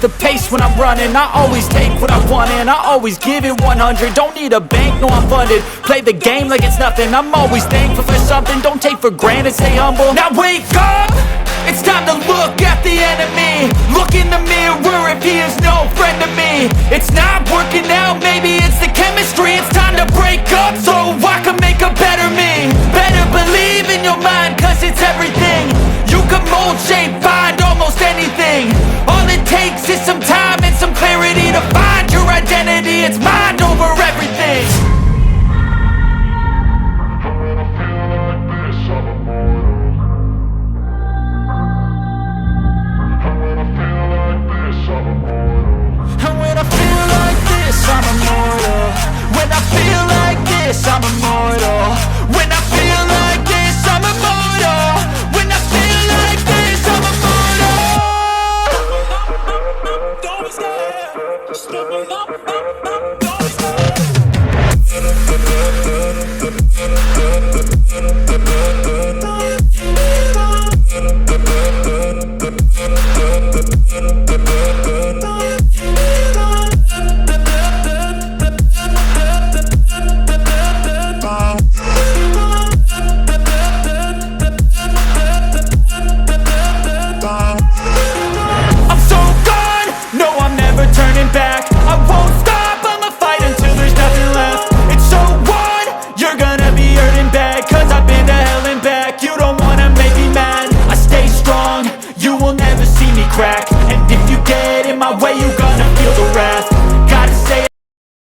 the pace when I'm running. I always take what I want and I always give it 100. Don't need a bank, no I'm funded. Play the game like it's nothing. I'm always thankful for something. Don't take for granted, stay humble. Now wake up! It's time to look at the enemy. Look in the mirror if he is no friend to me. It's not working out, maybe it's the chemistry. It's time to break up so I can make a better me. Better believe in your mind, cause it's everything. You can mold, shape, find almost anything. All it takes is some time and some clarity to find your identity. It's mind over everything. And when I feel like this, I'm immortal. When I feel like this, I'm immortal. When I feel like this, I'm immortal. When I feel like this, I'm immortal. Don't be scared. Just step it up.